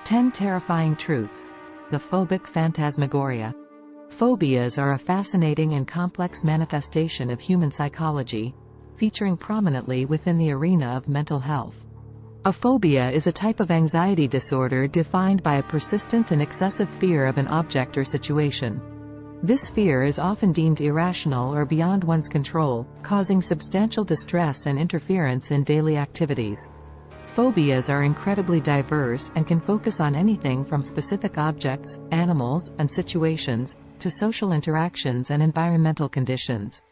10 Terrifying Truths. The Phobic Phantasmagoria. Phobias are a fascinating and complex manifestation of human psychology, featuring prominently within the arena of mental health. A phobia is a type of anxiety disorder defined by a persistent and excessive fear of an object or situation. This fear is often deemed irrational or beyond one's control, causing substantial distress and interference in daily activities. Phobias are incredibly diverse and can focus on anything from specific objects, animals, and situations, to social interactions and environmental conditions.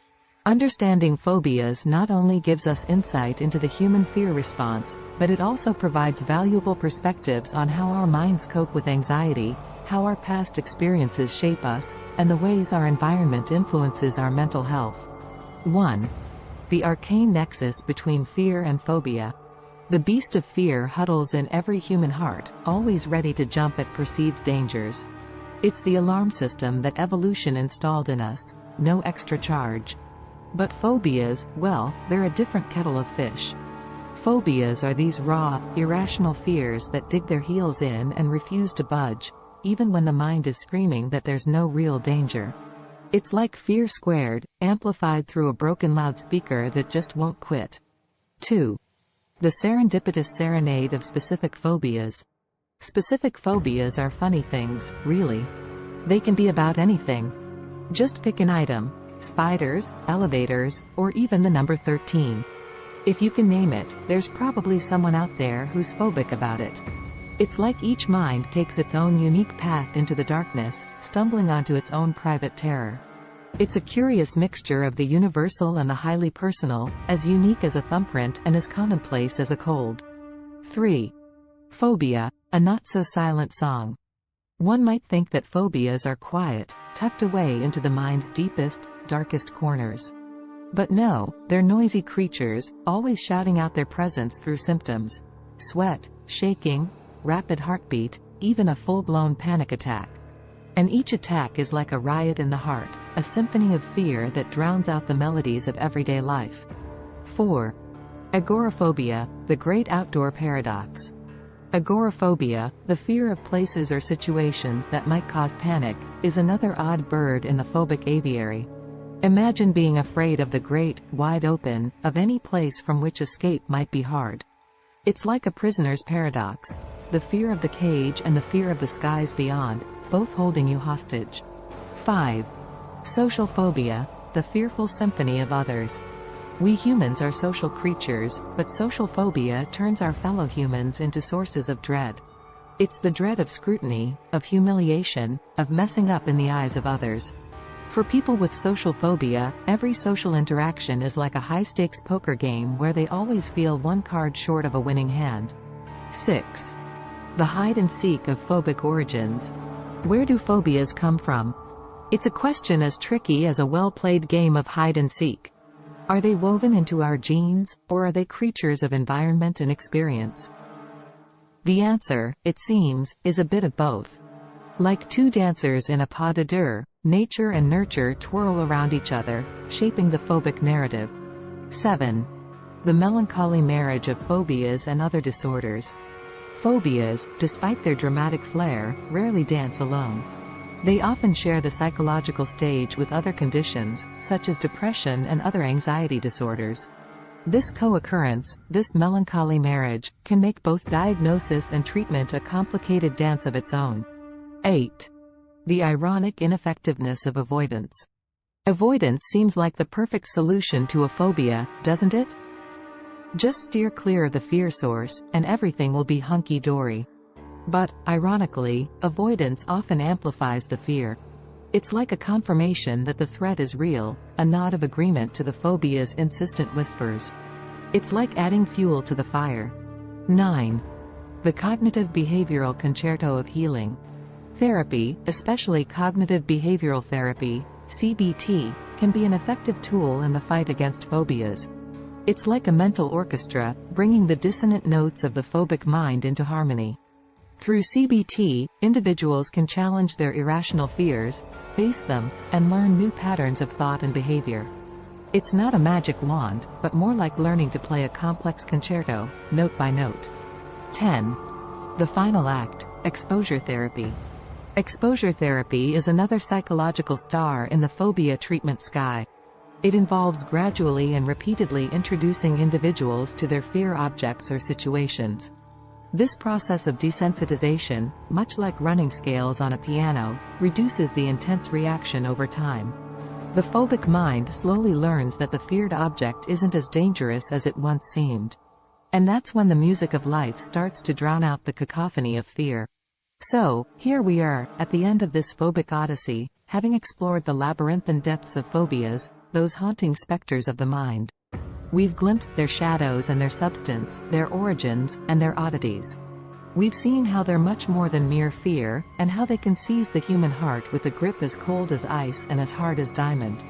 Understanding phobias not only gives us insight into the human fear response, but it also provides valuable perspectives on how our minds cope with anxiety, how our past experiences shape us, and the ways our environment influences our mental health. 1. The arcane nexus between fear and phobia. The beast of fear huddles in every human heart, always ready to jump at perceived dangers. It's the alarm system that evolution installed in us, no extra charge. But phobias, well, they're a different kettle of fish. Phobias are these raw, irrational fears that dig their heels in and refuse to budge, even when the mind is screaming that there's no real danger. It's like fear squared, amplified through a broken loudspeaker that just won't quit. 2. The serendipitous serenade of specific phobias. Specific phobias are funny things, really. They can be about anything. Just pick an item: spiders, elevators, or even the number 13. If you can name it, there's probably someone out there who's phobic about it. It's like each mind takes its own unique path into the darkness, stumbling onto its own private terror. It's a curious mixture of the universal and the highly personal, as unique as a thumbprint and as commonplace as a cold. 3. Phobia, a not-so-silent song. One might think that phobias are quiet, tucked away into the mind's deepest, darkest corners. But no, they're noisy creatures, always shouting out their presence through symptoms: sweat, shaking, rapid heartbeat, even a full-blown panic attack. And each attack is like a riot in the heart, a symphony of fear that drowns out the melodies of everyday life. 4. Agoraphobia, the great outdoor paradox. Agoraphobia, the fear of places or situations that might cause panic, is another odd bird in the phobic aviary. Imagine being afraid of the great, wide open, of any place from which escape might be hard. It's like a prisoner's paradox: the fear of the cage and the fear of the skies beyond, both holding you hostage. 5. Social phobia, the fearful symphony of others. We humans are social creatures, but social phobia turns our fellow humans into sources of dread. It's the dread of scrutiny, of humiliation, of messing up in the eyes of others. For people with social phobia, every social interaction is like a high-stakes poker game where they always feel one card short of a winning hand. 6. The hide-and-seek of phobic origins. Where do phobias come from? It's a question as tricky as a well-played game of hide-and-seek. Are they woven into our genes, or are they creatures of environment and experience? The answer, it seems, is a bit of both. Like two dancers in a pas de deux, nature and nurture twirl around each other, shaping the phobic narrative. 7. The melancholy marriage of phobias and other disorders. Phobias, despite their dramatic flair, rarely dance alone. They often share the psychological stage with other conditions, such as depression and other anxiety disorders. This co-occurrence, this melancholy marriage, can make both diagnosis and treatment a complicated dance of its own. 8. The ironic ineffectiveness of avoidance. Avoidance seems like the perfect solution to a phobia, doesn't it? Just steer clear of the fear source, and everything will be hunky-dory. But, ironically, avoidance often amplifies the fear. It's like a confirmation that the threat is real, a nod of agreement to the phobia's insistent whispers. It's like adding fuel to the fire. 9. The cognitive behavioral concerto of healing. Therapy, especially cognitive behavioral therapy, CBT, can be an effective tool in the fight against phobias. It's like a mental orchestra, bringing the dissonant notes of the phobic mind into harmony. Through CBT, individuals can challenge their irrational fears, face them, and learn new patterns of thought and behavior. It's not a magic wand, but more like learning to play a complex concerto, note by note. 10. The final act. Exposure therapy. Exposure therapy is another psychological star in the phobia treatment sky. It involves gradually and repeatedly introducing individuals to their fear objects or situations. This process of desensitization, much like running scales on a piano, reduces the intense reaction over time. The phobic mind slowly learns that the feared object isn't as dangerous as it once seemed. And that's when the music of life starts to drown out the cacophony of fear. So, here we are, at the end of this phobic odyssey, having explored the labyrinthine depths of phobias, those haunting specters of the mind. We've glimpsed their shadows and their substance, their origins, and their oddities. We've seen how they're much more than mere fear, and how they can seize the human heart with a grip as cold as ice and as hard as diamond.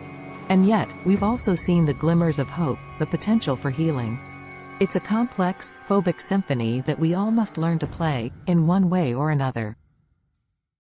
And yet, we've also seen the glimmers of hope, the potential for healing. It's a complex, phobic symphony that we all must learn to play, in one way or another.